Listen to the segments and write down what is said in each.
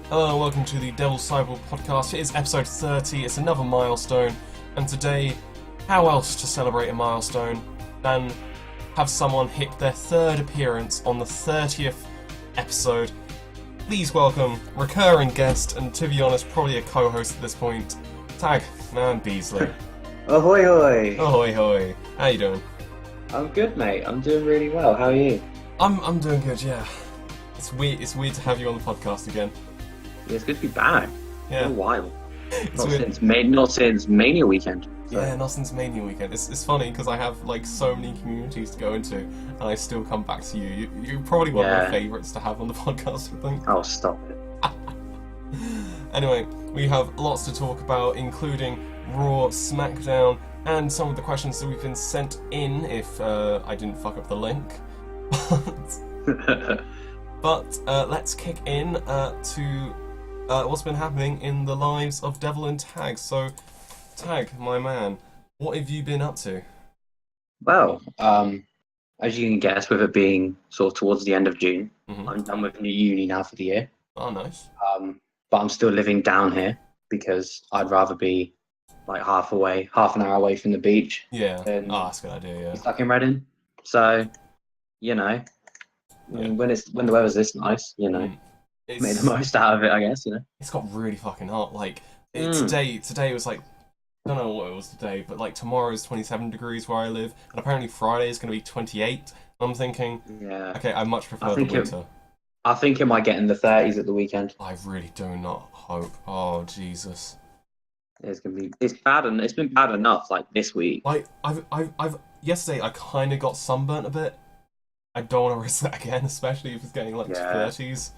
Hello and welcome to the Devil Cyborg Podcast. It is episode 30, it's another milestone, and today, how else to celebrate a milestone than have someone hit their third appearance on the 30th episode. Please welcome recurring guest, and to be honest, probably a co-host at this point, TagmanBeesley. Ahoy hoy! Ahoy hoy. How you doing? I'm good, mate. I'm doing really well. How are you? I'm doing good, yeah. It's weird to have you on the podcast again. Yeah, it's good to be back. Yeah. For a while. It's Not since Mania weekend. So. Yeah, not since Mania weekend. It's funny because I have like so many communities to go into, and I still come back to you. You're probably one of my favourites to have on the podcast, I think. Oh, stop it. Anyway, we have lots to talk about, including Raw, SmackDown, and some of the questions that we've been sent in. If I didn't fuck up the link, but let's kick in to what's been happening in the lives of Devil and Tag. So, Tag, my man, what have you been up to? Well, as you can guess, with it being sort of towards the end of June, I'm done with new uni now for the year. Oh, nice. But I'm still living down here because I'd rather be like half an hour away from the beach. Yeah. That's a good idea. Yeah. Stuck in Reading, so you know, when the weather's this nice, you know. Made the most out of it, I guess, you know. It's got really fucking hot. Like, today was like, I don't know what it was today, but like tomorrow's 27 degrees where I live, and apparently Friday is going to be 28. I'm thinking, okay, I much prefer the winter. I think it might get in the 30s at the weekend. I really do not hope. Oh, Jesus. It's bad, and it's been bad enough, like, this week. Like, yesterday I kind of got sunburnt a bit. I don't want to risk that again, especially if it's getting like to 30s.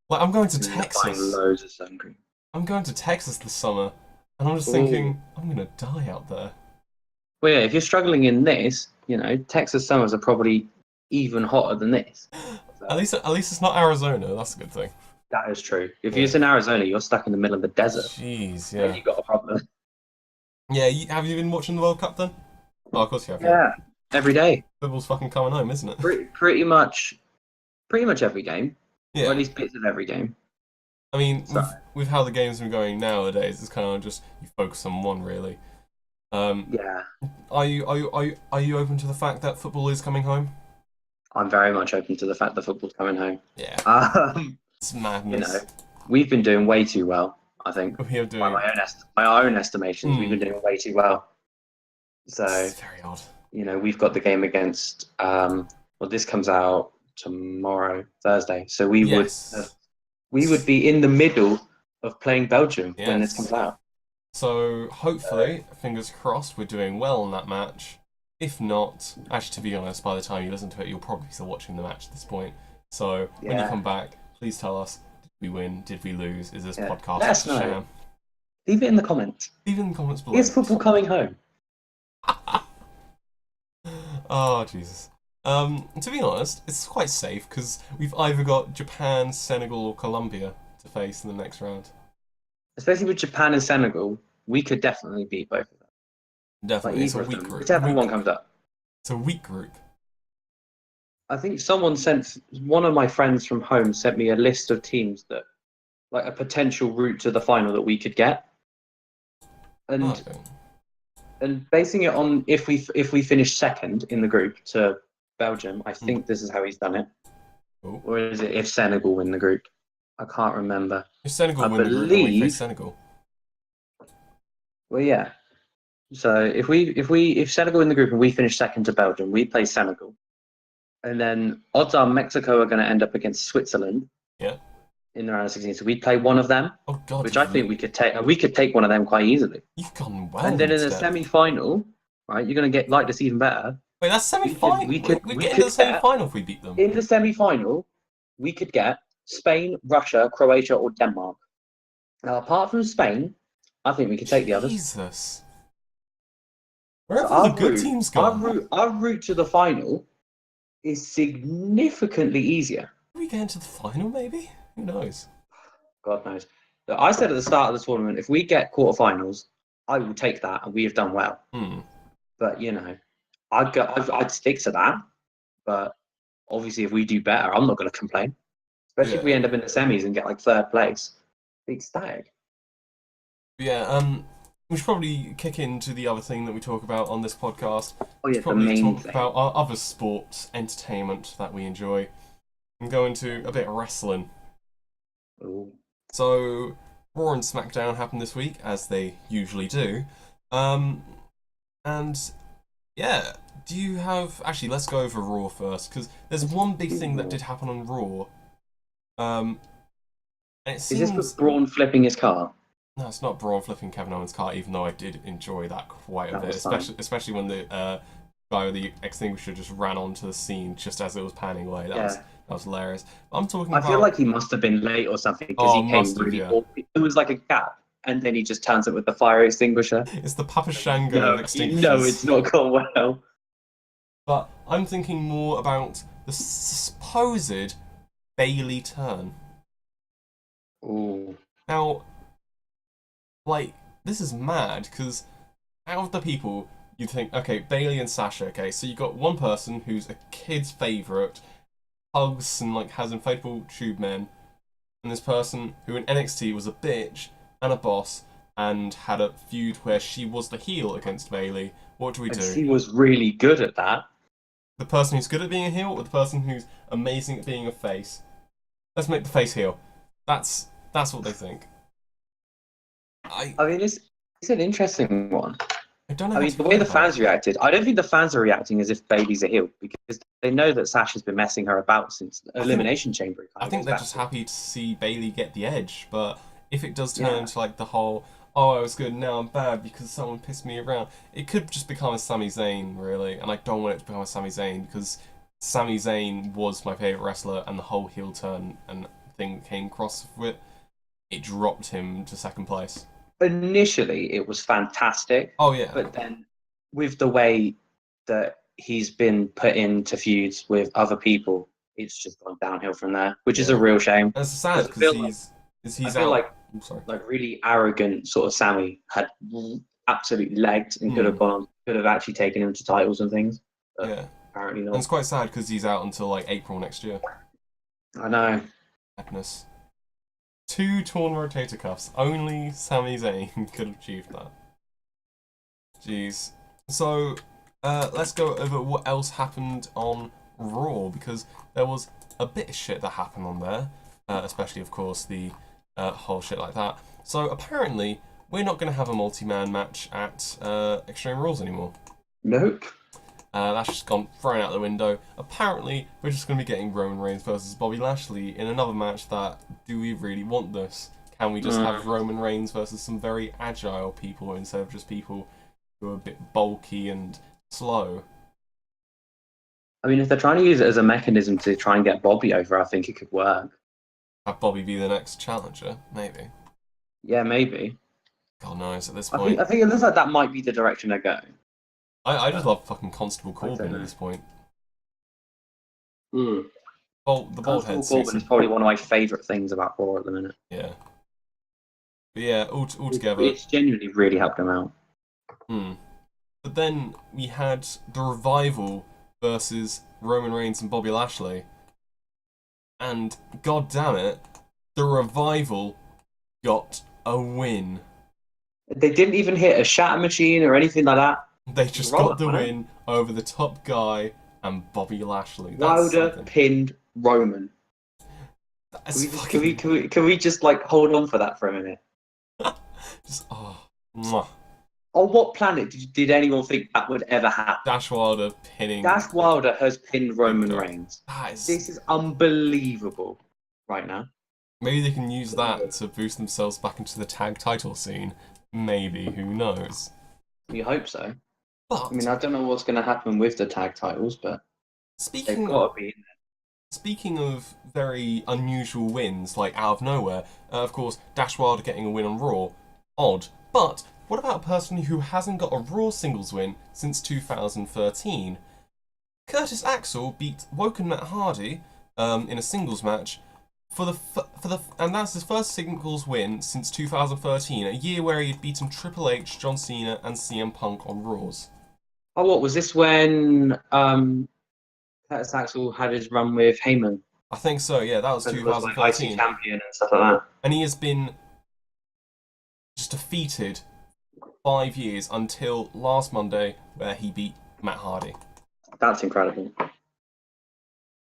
Like, I'm going to Texas. Buying loads of sun cream. I'm going to Texas this summer, and I'm just thinking, I'm going to die out there. Well, yeah, if you're struggling in this, you know, Texas summers are probably even hotter than this. So. At least it's not Arizona. That's a good thing. That is true. If you're in Arizona, you're stuck in the middle of the desert. Jeez, yeah. You got a problem. Yeah, have you been watching the World Cup then? Oh, of course you have. Yeah, every day. Football's fucking coming home, isn't it? Pretty much every game. Yeah. Or at least bits of every game. I mean, with how the games are going nowadays, it's kind of just you focus on one, really. Yeah. Are you open to the fact that football is coming home? I'm very much open to the fact that football's coming home. Yeah. It's madness. You know, we've been doing way too well, I think. We are doing... By our own estimations, we've been doing way too well. So, it's very odd. You know, we've got the game against, this comes out tomorrow, Thursday. So we would be in the middle of playing Belgium when this comes out. So hopefully, fingers crossed, we're doing well in that match. If not, actually, to be honest, by the time you listen to it, you'll probably be still watching the match at this point. So when you come back, please tell us: did we win? Did we lose? Is this podcast a sham? Leave it in the comments. Leave it in the comments below. Is football coming home? Oh Jesus. To be honest, it's quite safe because we've either got Japan, Senegal, or Colombia to face in the next round. Especially with Japan and Senegal, we could definitely beat both of them. Definitely, like, it's a weak group. Whichever one comes up. It's a weak group. I think one of my friends from home sent me a list of teams that, like, a potential route to the final that we could get. And basing it on if we finish second in the group to Belgium, I think this is how he's done it. Ooh. Or is it if Senegal win the group? I can't remember. If Senegal win the group, then we face Senegal. Well, yeah. So if Senegal win the group and we finish second to Belgium, we play Senegal, and then odds are Mexico are going to end up against Switzerland. Yeah. In the round of 16, so we play one of them. Oh God. Which I think we could take. We could take one of them quite easily. You've gone well. And then in the semi-final, right, you're going to get like this even better. Wait, that's semi-final. We get into the semi-final if we beat them. In the semi-final, we could get Spain, Russia, Croatia, or Denmark. Now, apart from Spain, I think we could take the others. Jesus. Where have all the good teams gone? Our route to the final is significantly easier. Can we get into the final, maybe? Who knows? God knows. I said at the start of the tournament, if we get quarterfinals, I will take that, and we have done well. But, you know, I'd stick to that. But obviously, if we do better, I'm not going to complain. Especially if we end up in the semis and get like third place. Big static. Yeah, we should probably kick into the other thing that we talk about on this podcast. Oh yeah, Probably the main talk thing. about our other sports entertainment that we enjoy, and go into a bit of wrestling. Ooh. So, Raw and Smackdown happened this week, as they usually do. And yeah, do you have... Actually, let's go over Raw first, because there's one big thing that did happen on Raw. And it seems... Is this with Braun flipping his car? No, it's not Braun flipping Kevin Owens' car, even though I did enjoy that quite a bit, especially when the guy with the extinguisher just ran onto the scene just as it was panning away. That was hilarious. I'm talking about... I feel like he must have been late or something, because he came really awkward. It was like a gap, and then he just turns it with the fire extinguisher. It's the Papa Shango of extinguishers. No, it's not gone well. But I'm thinking more about the supposed Bayley turn. Ooh. Now, like, this is mad, because out of the people, you'd think, okay, Bayley and Sasha, okay, so you got one person who's a kid's favourite, hugs and, like, has inflatable tube men, and this person who in NXT was a bitch and a boss and had a feud where she was the heel against Bayley. What do we do? She was really good at that. The person who's good at being a heel or the person who's amazing at being a face? Let's make the face heel. That's what they think. I mean, it's an interesting one. I don't know. I mean, the way the fans reacted, I don't think the fans are reacting as if Bayley's a heel, because they know that Sasha's been messing her about since Elimination Chamber. I think they're just happy to see Bayley get the edge, but if it does turn into like the whole, oh, I was good, now I'm bad because someone pissed me around, it could just become a Sami Zayn, really, and I don't want it to become a Sami Zayn, because Sami Zayn was my favourite wrestler, and the whole heel turn and thing came across with it dropped him to second place. Initially, it was fantastic. Oh, yeah. But then, with the way that he's been put into feuds with other people, it's just gone downhill from there, which is a real shame. And it's sad because he's out. Like really arrogant sort of Sammy had absolutely legged and could have actually taken him to titles and things. But apparently not. And it's quite sad because he's out until like April next year. I know. Madness. 2 torn rotator cuffs. Only Sami Zayn could have achieved that. Jeez. So, let's go over what else happened on Raw, because there was a bit of shit that happened on there, especially, of course, the whole shit like that. So, apparently, we're not going to have a multi-man match at Extreme Rules anymore. Nope. That's just gone thrown out the window. Apparently, we're just going to be getting Roman Reigns versus Bobby Lashley in another match that, do we really want this? Can we just have Roman Reigns versus some very agile people instead of just people who are a bit bulky and slow? I mean, if they're trying to use it as a mechanism to try and get Bobby over, I think it could work. Have Bobby be the next challenger? Maybe. Yeah, maybe. God knows at this point. I think it looks like that might be the direction they're going. I just love fucking Constable Corbin at this point. The bald head. Constable Corbin is probably one of my favourite things about Raw at the minute. Yeah. But yeah, altogether... It's genuinely really helped him out. But then we had The Revival versus Roman Reigns and Bobby Lashley. And, god damn it, The Revival got a win. They didn't even hit a shatter machine or anything like that. They just got the win over the top guy and Bobby Lashley. Wilder pinned Roman. Can we just like hold on for that for a minute? Mwah. On what planet did anyone think that would ever happen? Dash Wilder pinning. Dash Wilder has pinned Roman Reigns. This is unbelievable right now. Maybe they can use that to boost themselves back into the tag title scene. Maybe, who knows? We hope so. But, I mean, I don't know what's going to happen with the tag titles, but they've got to be in there. Speaking of very unusual wins, like out of nowhere, of course, Dash Wilder getting a win on Raw. Odd. But what about a person who hasn't got a Raw singles win since 2013? Curtis Axel beat Woken Matt Hardy in a singles match and that's his first singles win since 2013, a year where he had beaten Triple H, John Cena, and CM Punk on Raws. Oh, what was this when Curtis Axel had his run with Heyman? I think so. Yeah, that was 2013. Like IC champion and stuff like that. And he has been just defeated 5 years until last Monday, where he beat Matt Hardy. That's incredible.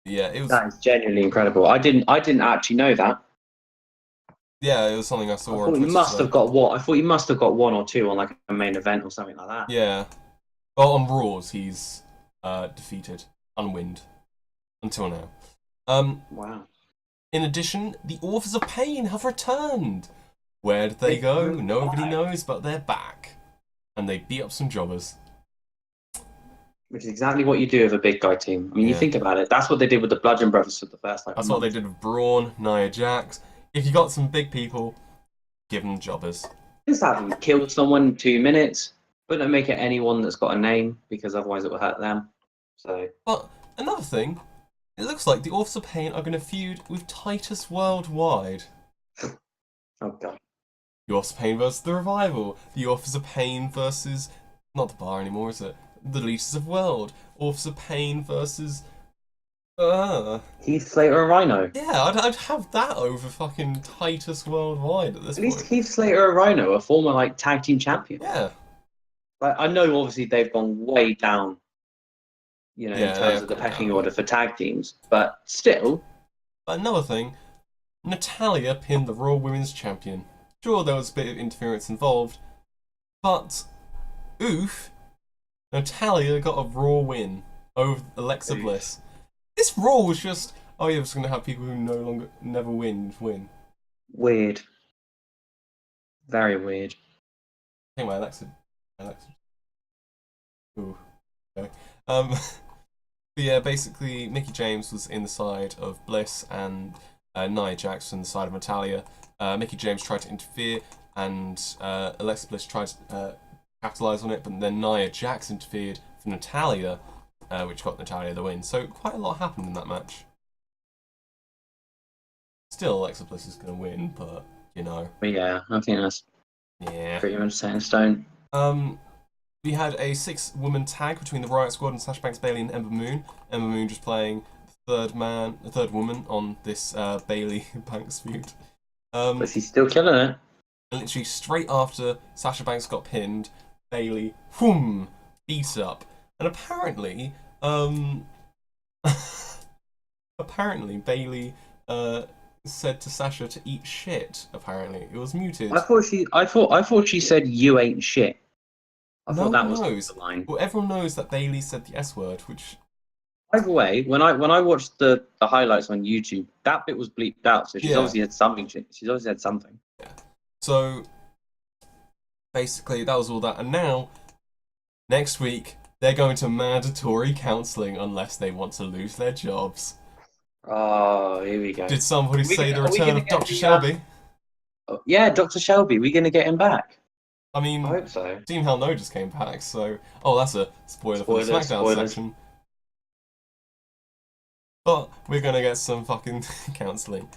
Yeah, it was. That is genuinely incredible. I didn't actually know that. Yeah, it was something I saw on I thought Twitter. you must have got what? I thought you must have got one or two on like a main event or something like that. Yeah. Well, on Raws, he's defeated, unwinned, until now. Wow. In addition, the Authors of Pain have returned. Where did they go? Nobody knows, but they're back. And they beat up some jobbers. Which is exactly what you do with a big guy team. I mean, you think about it. That's what they did with the Bludgeon Brothers for the first That's what they did with Braun, Nia Jax. If you got some big people, give them jobbers. Just have them kill someone in 2 minutes, but don't make it anyone that's got a name, because otherwise it will hurt them. So. But another thing, it looks like the Authors of Pain are going to feud with Titus Worldwide. Oh, God. The Authors of Pain versus The Revival. The Authors of Pain versus... Not the Bar anymore, is it? The Leaders of World. Authors of Pain versus... Heath Slater and Rhino. Yeah, I'd have that over fucking Titus Worldwide at this point. At least Heath Slater and Rhino are former like tag team champions. Yeah. Like, I know obviously they've gone way down, in terms of the pecking order for tag teams, but still. But another thing, Natalya pinned the Raw Women's Champion. Sure, there was a bit of interference involved, but oof, Natalya got a Raw win over Alexa Bliss. This Raw was just, oh yeah, we're just going to have people who never win. Weird. Very weird. I think my Alexa. Ooh. Okay. But yeah, basically, Mickie James was in the side of Bliss and Nia Jax on the side of Natalya. Mickie James tried to interfere, and Alexa Bliss tried to capitalize on it, but then Nia Jax interfered for Natalya, which got Natalya the win. So quite a lot happened in that match. Still, Alexa Bliss is going to win, but But yeah, I think that's pretty much set in stone. We had a 6-woman tag between the Riot Squad and Sasha Banks, Bayley, and Ember Moon. Ember Moon just playing the third woman on this Bayley Banks feud. But she's still killing it. And literally straight after Sasha Banks got pinned, Bayley, beat up. And apparently, Bayley said to Sasha to eat shit. Apparently, it was muted. I thought she said you ain't shit. I thought that was the line. Well, everyone knows that Bayley said the S word, which. Either way, when I watched the highlights on YouTube, that bit was bleeped out. So she's obviously had something. She's obviously had something. Yeah. So basically, that was all that. And now, next week, they're going to mandatory counselling unless they want to lose their jobs. Oh, here we go. Did somebody say the return of Dr. Shelby? Yeah, Dr. Shelby. We're going to get him back. I mean, I hope so. Team Hell No just came back, so... Oh, that's a spoiler for the SmackDown section. But we're going to get some fucking counselling.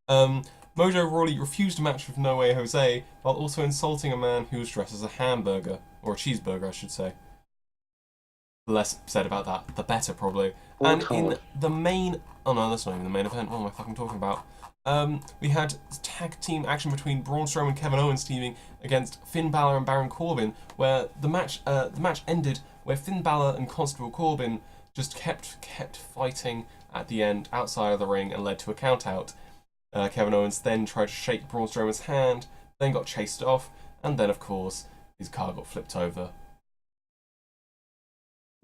Mojo Rawley refused a match with No Way Jose while also insulting a man who was dressed as a hamburger. Or a cheeseburger, I should say. The less said about that, the better, probably. And in the main... Oh no, that's not even the main event. What am I fucking talking about? We had tag team action between Braun Strowman and Kevin Owens teaming against Finn Balor and Baron Corbin, where the match ended where Finn Balor and Constable Corbin just kept fighting at the end outside of the ring and led to a count out. Kevin Owens then tried to shake Braun Strowman's hand, then got chased off, and then of course his car got flipped over.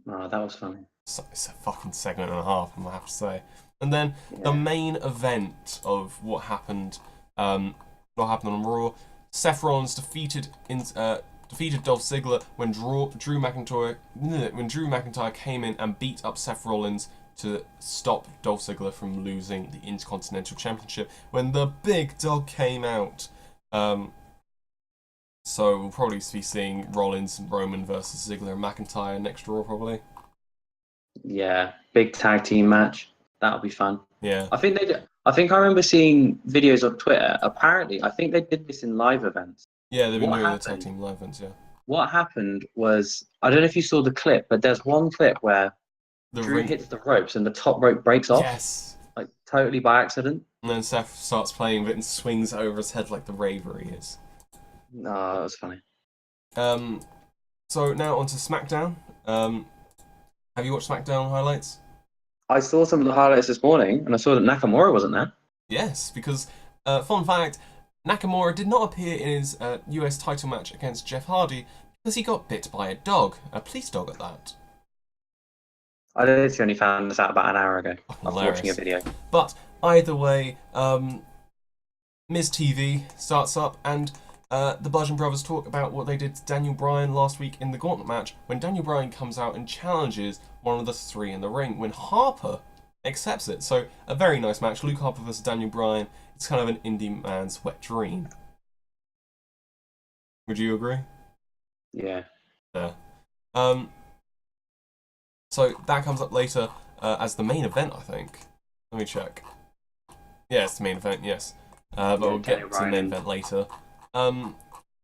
Oh, that was funny. It's a fucking segment and a half, I have to say. And then the main event of what happened on Raw, Seth Rollins defeated Dolph Ziggler when Drew McIntyre came in and beat up Seth Rollins to stop Dolph Ziggler from losing the Intercontinental Championship when the big dog came out. So we'll probably be seeing Rollins and Roman versus Ziggler and McIntyre next Raw, probably. Yeah, big tag team match. That'll be fun. Yeah. I think I remember seeing videos on Twitter. Apparently, I think they did this in live events. Yeah, they've been doing the tag team live events, yeah. What happened was, I don't know if you saw the clip, but there's one clip where Drew hits the ropes and the top rope breaks off. Yes. Like, totally by accident. And then Seth starts playing with it and swings over his head like the raver he is. No, that was funny. So now on to SmackDown. Have you watched SmackDown highlights? I saw some of the highlights this morning, and I saw that Nakamura wasn't there. Yes, because fun fact, Nakamura did not appear in his US title match against Jeff Hardy because he got bit by a dog, a police dog at that. I literally only found this out about an hour ago. I was watching a video. But either way, Miz TV starts up, and the Bludgeon Brothers talk about what they did to Daniel Bryan last week in the Gauntlet match when Daniel Bryan comes out and challenges one of the three in the ring when Harper accepts it. So a very nice match. Luke Harper versus Daniel Bryan. It's kind of an indie man's wet dream. Would you agree? Yeah. Yeah. So that comes up later as the main event, I think. Let me check. Yeah, it's the main event, yes. But we'll get to the main event later.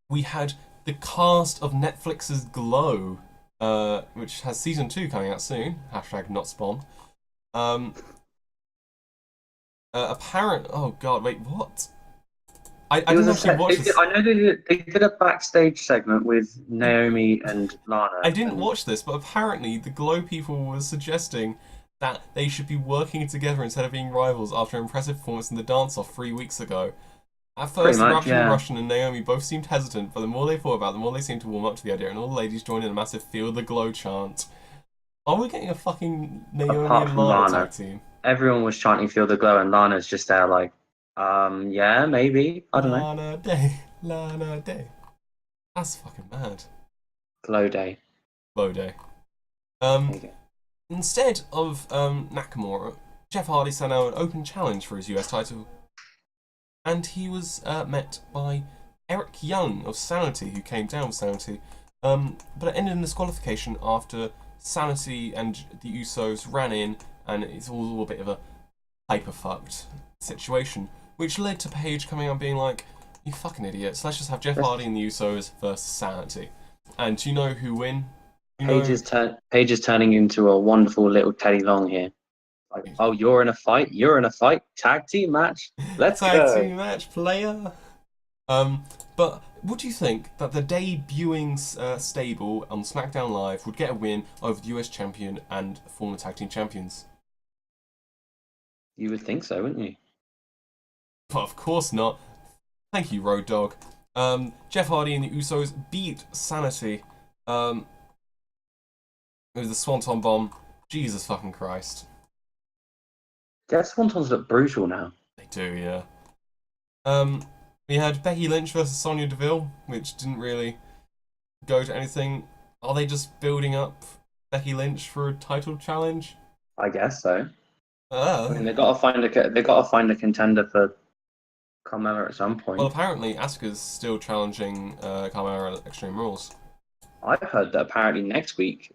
We had the cast of Netflix's Glow, which has season 2 coming out soon. Hashtag not spawn. Oh god, wait, what? I didn't actually watch this. I know they did a backstage segment with Naomi and Lana. I didn't watch this, but apparently the Glow people were suggesting that they should be working together instead of being rivals after an impressive performance in the dance-off 3 weeks ago. At first, Russian and Naomi both seemed hesitant, but the more they thought about it, the more they seemed to warm up to the idea, and all the ladies joined in a massive Feel the Glow chant. Are we getting a fucking Naomi and Lana tag team? Everyone was chanting Feel the Glow, and Lana's just there like, yeah, maybe. I don't know. Lana Day. That's fucking mad. Glow Day. Glow Day. Instead of Nakamura, Jeff Hardy sent out an open challenge for his US title, and he was met by Eric Young of Sanity, who came down with Sanity, but it ended in disqualification after Sanity and the Usos ran in, and it's all a bit of a hyper-fucked situation, which led to Paige coming out and being like, you fucking idiots, let's just have Jeff Hardy and the Usos versus Sanity. And do you know who win? Paige is turning into a wonderful little Teddy Long here. Like, oh, you're in a fight, tag team match, let's go. Tag team match, player. But would you think that the debuting stable on SmackDown Live would get a win over the US champion and former tag team champions? You would think so, wouldn't you? But of course not. Thank you, Road Dogg. Jeff Hardy and the Usos beat Sanity. It was the Swanton Bomb. Jesus fucking Christ. Yeah, Swantons look brutal now. They do, yeah. We had Becky Lynch versus Sonya Deville, which didn't really go to anything. Are they just building up Becky Lynch for a title challenge? I guess so. I mean, they got to find a contender for Carmella at some point. Well, apparently Asuka's still challenging Carmella at Extreme Rules. I've heard that apparently next week,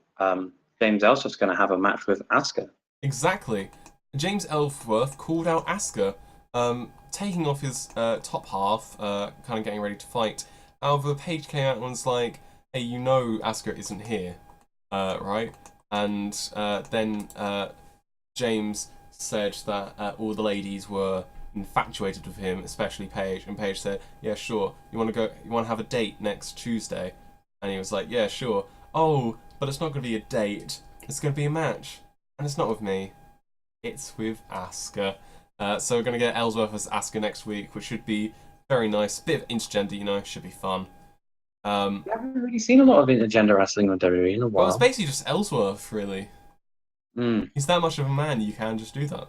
James Ellsworth's going to have a match with Asuka. Exactly. James Ellsworth called out Asuka, taking off his top half, kind of getting ready to fight. However, Paige came out and was like, hey, you know Asuka isn't here, right? And then James said that all the ladies were infatuated with him, especially Paige. And Paige said, yeah, sure. You want to have a date next Tuesday? And he was like, yeah, sure. Oh, but it's not going to be a date. It's going to be a match. And it's not with me. It's with Asuka. So we're going to get Ellsworth as Asuka next week, which should be very nice. Bit of intergender, should be fun. We haven't really seen a lot of intergender wrestling on WWE in a while. Well, it's basically just Ellsworth, really. He's that much of a man, you can just do that.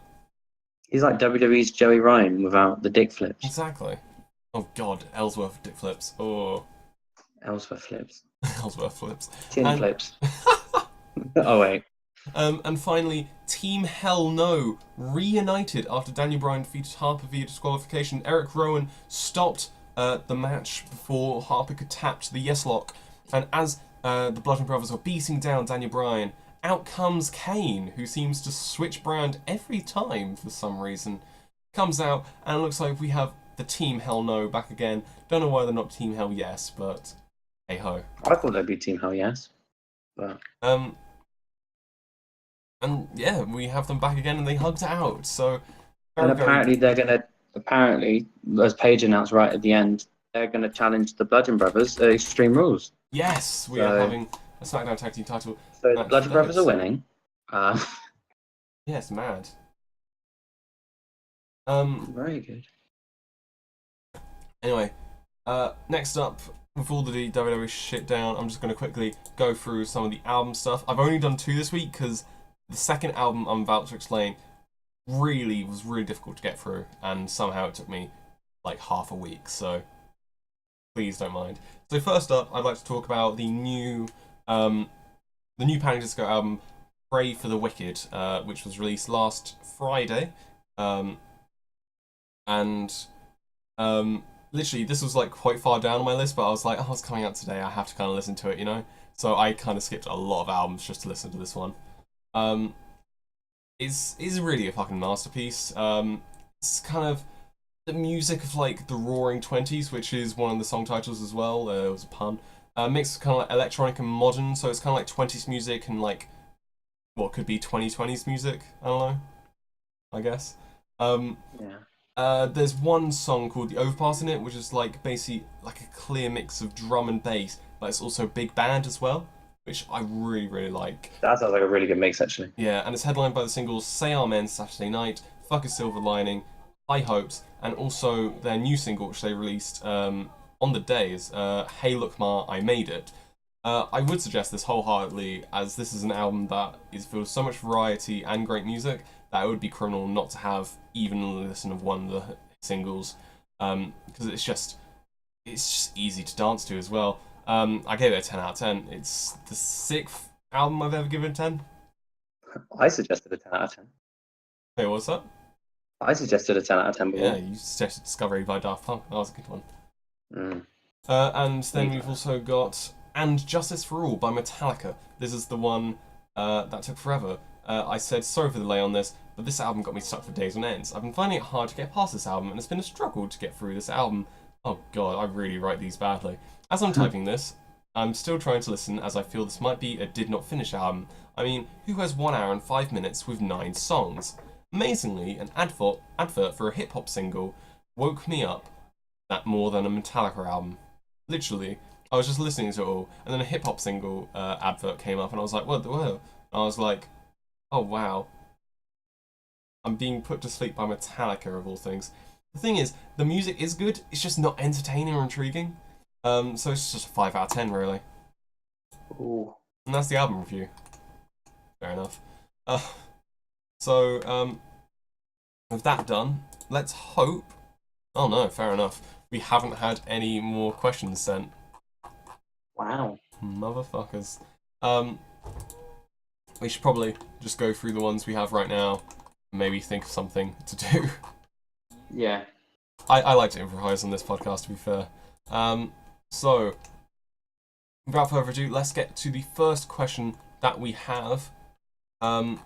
He's like WWE's Joey Ryan without the dick flips. Exactly. Oh god, Ellsworth dick flips. Oh. Ellsworth flips. Ellsworth flips. Tin flips. Oh wait. And finally, Team Hell No reunited after Daniel Bryan defeated Harper via disqualification. Eric Rowan stopped the match before Harper could tap to the yes lock. And as the Bludgeon Brothers were beating down Daniel Bryan, out comes Kane, who seems to switch brand every time for some reason. Comes out, and it looks like we have the Team Hell No back again. Don't know why they're not Team Hell Yes, but hey ho. I thought they'd be Team Hell Yes. But and yeah, we have them back again, and they hugged it out. So apparently, as Paige announced right at the end, they're going to challenge the Bludgeon Brothers at Extreme Rules. Yes, we are having a SmackDown Tag Team title. So the Bludgeon Brothers are winning. Yes, mad. Very good. Anyway, next up, with all the WWE shit down, I'm just going to quickly go through some of the album stuff. I've only done 2 this week because the second album I'm about to explain was really difficult to get through, and somehow it took me like half a week, so please don't mind. So first up, I'd like to talk about the new Panic Disco album, Pray for the Wicked, which was released last Friday, literally, this was like quite far down on my list, but I was like, oh, it's coming out today, I have to kind of listen to it, you know? So I kind of skipped a lot of albums just to listen to this one. It's really a fucking masterpiece. It's kind of the music of like the Roaring Twenties, which is one of the song titles as well. It was a pun. Mixed kind of like electronic and modern, so it's kind of like 20s music and like what could be 2020s music. I don't know. I guess. There's one song called The Overpass in it, which is like basically like a clear mix of drum and bass, but it's also big band as well, which I really, really like. That sounds like a really good mix, actually. Yeah, and it's headlined by the singles Say Amen Saturday Night, Fuck a Silver Lining, High Hopes, and also their new single, which they released on the day, is Hey Look Ma, I Made It. I would suggest this wholeheartedly, as this is an album that is filled with so much variety and great music that it would be criminal not to have even a listen of one of the singles, because it's just easy to dance to as well. I gave it a 10 out of 10. It's the 6th album I've ever given 10. I suggested a 10 out of 10. Wait, what's that? I suggested a 10 out of 10 before. Yeah, you suggested Discovery by Daft Punk. That was a good one. Mm. And then we've also got And Justice for All by Metallica. This is the one that took forever. I said sorry for the delay on this, but this album got me stuck for days on ends. I've been finding it hard to get past this album, and it's been a struggle to get through this album. Oh god, I really write these badly. As I'm typing this, I'm still trying to listen, as I feel this might be a did not finish album. I mean, who has 1 hour and 5 minutes with 9 songs? Amazingly, an advert for a hip-hop single woke me up that more than a Metallica album. Literally, I was just listening to it all, and then a hip-hop single advert came up, and I was like, what the world? And I was like, oh wow. I'm being put to sleep by Metallica, of all things. The thing is, the music is good, it's just not entertaining or intriguing. So it's just a 5 out of 10, really. Ooh. And that's the album review. Fair enough. So, with that done, let's hope... Oh no, fair enough. We haven't had any more questions sent. Wow. Motherfuckers. We should probably just go through the ones we have right now, and maybe think of something to do. Yeah. I like to improvise on this podcast, to be fair. So, without further ado, let's get to the first question that we have. And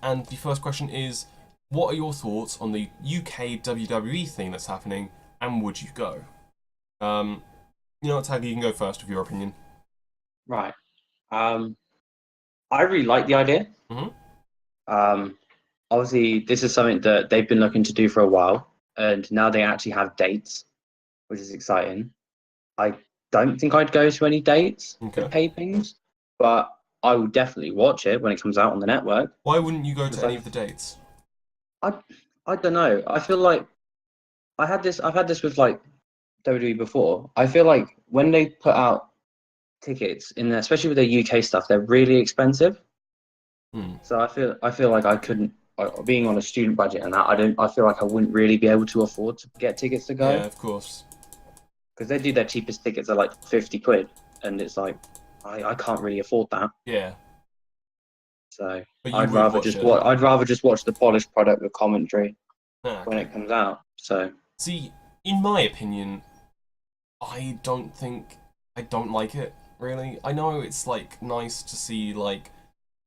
the first question is, what are your thoughts on the UK WWE thing that's happening, and would you go? You know what, Tag, you can go first with your opinion. Right. I really like the idea. Mm-hmm. Obviously, this is something that they've been looking to do for a while, and now they actually have dates, which is exciting. I don't think I'd go to any dates for tapings, but I will definitely watch it when it comes out on the network. Why wouldn't you go to any of the dates? I don't know. I feel like I've had this with like WWE before. I feel like when they put out tickets in there, especially with their UK stuff, they're really expensive. So I feel like I couldn't, being on a student budget and that, I feel like I wouldn't really be able to afford to get tickets to go. Yeah, of course. Because they do their cheapest tickets at like 50 quid, and it's like I can't really afford that. Yeah. So I'd rather just watch the polished product with commentary when it comes out. So see, in my opinion, I don't like it really. I know it's like nice to see like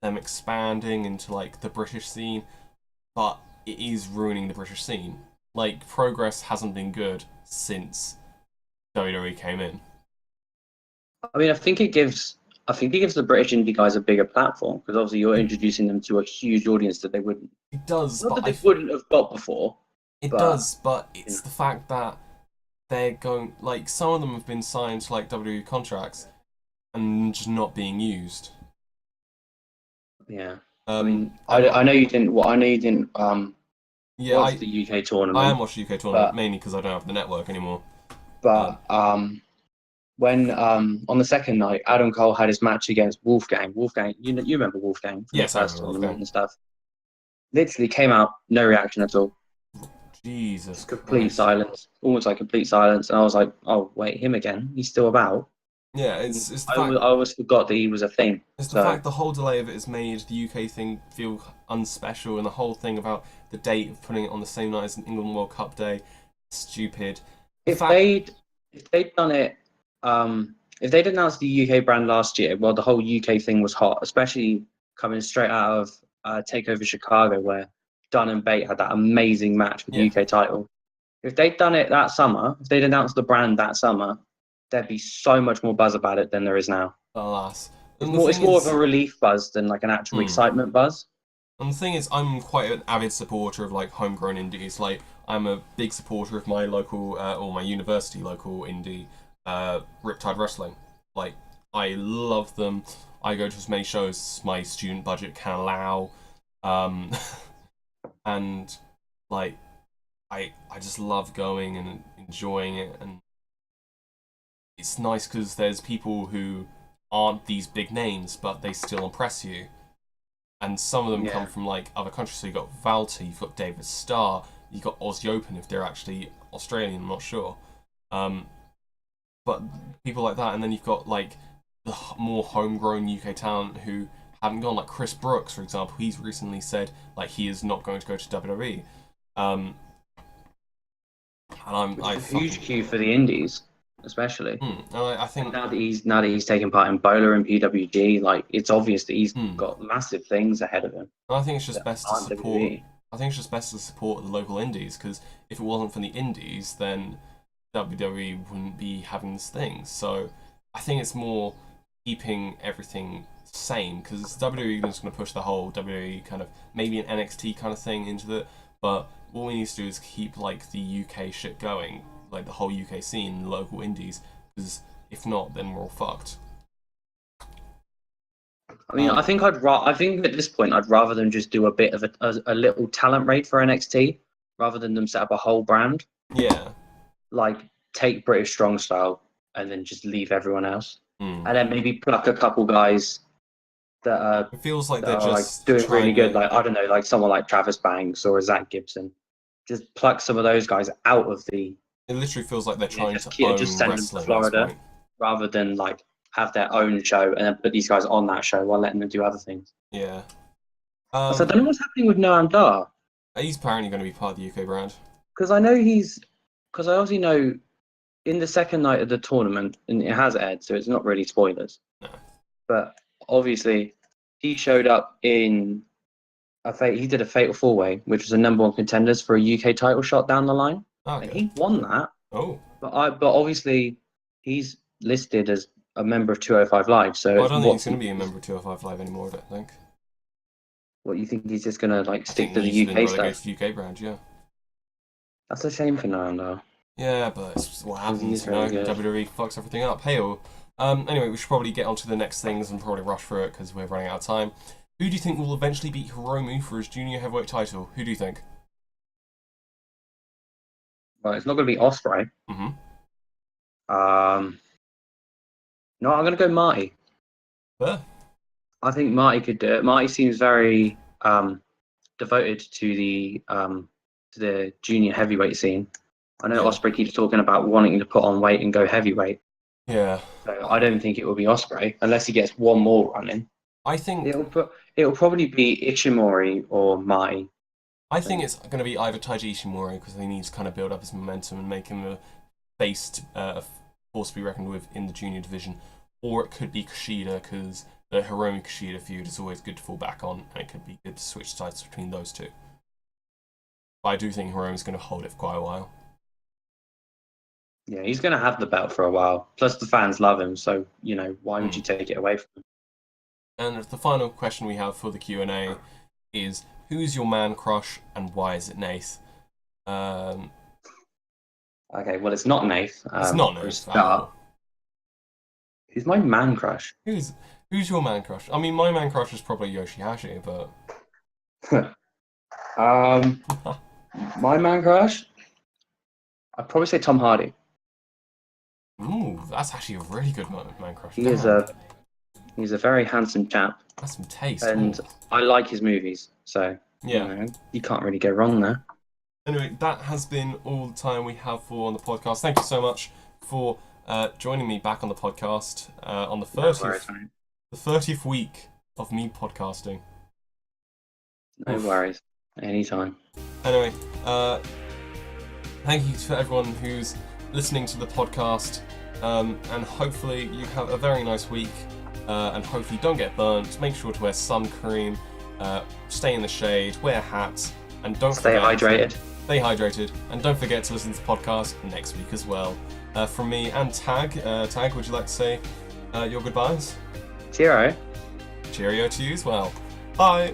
them expanding into like the British scene, but it is ruining the British scene. Like, progress hasn't been good since WWE came in. I mean, I think it gives the British indie guys a bigger platform, because obviously you're introducing them to a huge audience that they wouldn't. It does, not but that they wouldn't have got before. It does, but it's the fact that they're going, like, some of them have been signed to like WWE contracts and just not being used. Yeah. I Um, mean, I know you didn't. Well, I know you didn't yeah, watch the UK I tournament, am watching UK tournament but mainly because I don't have the network anymore. Um, but when on the second night, Adam Cole had his match against Wolfgang. Wolfgang, you remember Wolfgang from the yes, I first remember tournament Wolfgang. and stuff. Literally came out, no reaction at all, Jesus just complete Christ. silence, almost like complete silence. And I was like, oh wait, him again? He's still about. Yeah, And it's the I, fact I always forgot that he was a thing. it's the So fact the whole delay of it has made the UK thing feel unspecial, and the whole thing about the date of putting it on the same night as an England World Cup day, stupid. The if fact, they'd done it, if they'd announced the UK brand last year, well, the whole UK thing was hot, especially coming straight out of Takeover Chicago, where Dunn and Bate had that amazing match for the yeah, UK title. If they'd done it that summer, if they'd announced the brand that summer, there'd be so much more buzz about it than there is now. alas. It's And the more, it's thing more of a is, relief buzz than like an actual hmm. excitement buzz. And the thing is, I'm quite an avid supporter of like homegrown indies. Like, I'm a big supporter of my local or my university local indie, Riptide Wrestling. Like, I love them. I go to as many shows as my student budget can allow, um, and like, I just love going and enjoying it. And it's nice because there's people who aren't these big names, but they still impress you, and some of them come Yeah. from like other countries. So you got Valty, you've got David Starr, you got Aussie Open if they're actually Australian. I'm not sure, um, but people like that, and then you've got like the more homegrown UK talent who haven't gone. Like Chris Brooks, for example, he's recently said like he is not going to go to WWE, um, and Which I is a huge fucking cue for the indies, especially. and I And think now that he's taking part in Bowler and PWG, like it's obvious that he's hmm, got massive things ahead of him I think it's just that best to aren't support. WWE. I think it's just best to support the local indies because if it wasn't for the indies, then WWE wouldn't be having this thing. So I think it's more keeping everything same because WWE is going to push the whole WWE kind of maybe an NXT kind of thing into it. But what we need to do is keep like the UK shit going, like the whole UK scene, local indies. Because if not, then we're all fucked. I mean, I think at this point I'd rather them just do a bit of a little talent raid for NXT rather than them set up a whole brand. Yeah. Like take British Strong Style and then just leave everyone else, Mm. and then maybe pluck a couple guys that are It feels like that they're are like just doing really trying good. to. Like I don't know, like someone like Travis Banks or a Zach Gibson. Just pluck some of those guys out of the It literally feels like they're yeah, trying to just own send them to wrestling at this Florida point. rather than like have their own show and then put these guys on that show while letting them do other things. Yeah. So I don't know what's happening with Noam Dar He's apparently going to be part of the UK brand. because I know because I obviously know in the second night of the tournament and it has aired, so it's not really spoilers. No. But obviously he showed up in he did a fatal four way, which was the number one contenders for a UK title shot down the line, and Okay. he won that. Oh. But obviously he's listed as a member of 205 Live, so Well, I it's don't think he's going to be a member of 205 Live anymore, I don't think. what you think he's just gonna like I stick think to he's the been UK relegated stuff? to UK brand, yeah. That's a shame for Noam though, Yeah, but it's what because he happens, is you know? very good. WWE fucks everything up. Hey, anyway, we should probably get on to the next things and probably rush through it because we're running out of time. Who do you think will eventually beat Hiromu for his junior heavyweight title? Who do you think? Well, it's not gonna be Osprey. Mm-hmm. Um, no, I'm gonna go Marty. Fair. I think Marty could do it. Marty seems very devoted to the junior heavyweight scene. I know Yeah. Osprey keeps talking about wanting to put on weight and go heavyweight. Yeah. So I don't think it will be Osprey unless he gets one more run in. I think It'll probably be Ishimori or Mai. I think it's going to be either Taiji Ishimori because he needs to kind of build up his momentum and make him a a force to be reckoned with in the junior division, or it could be Kushida because the Hiromu Kushida feud is always good to fall back on, and it could be good to switch sides between those two. But I do think Hiromu's going to hold it for quite a while. Yeah, he's going to have the belt for a while. Plus, the fans love him, so why would you take it away from him? And the final question we have for the Q&A is, who's your man crush and why is it Nath? I Okay, well, it's not Nath. It's not for a Nath. start. Who's my man crush? Who's your man crush? I mean, my man crush is probably Yoshihashi, but My man crush? I'd probably say Tom Hardy. ooh, that's actually a really good man crush. He's a very handsome chap, That's some taste. and ooh. I like his movies, so Yeah. you can't really go wrong there. Anyway, that has been all the time we have for on the podcast. Thank you so much for joining me back on the podcast on the 30th, the 30th week of me podcasting. No worries. Anytime. Anyway, thank you to everyone who's listening to the podcast, and hopefully you have a very nice week, and hopefully don't get burnt. Make sure to wear sun cream, stay in the shade, wear hats, and don't Stay hydrated. Stay hydrated, and don't forget to listen to the podcast next week as well. From me and Tag, would you like to say your goodbyes? Cheerio. Cheerio to you as well. Bye!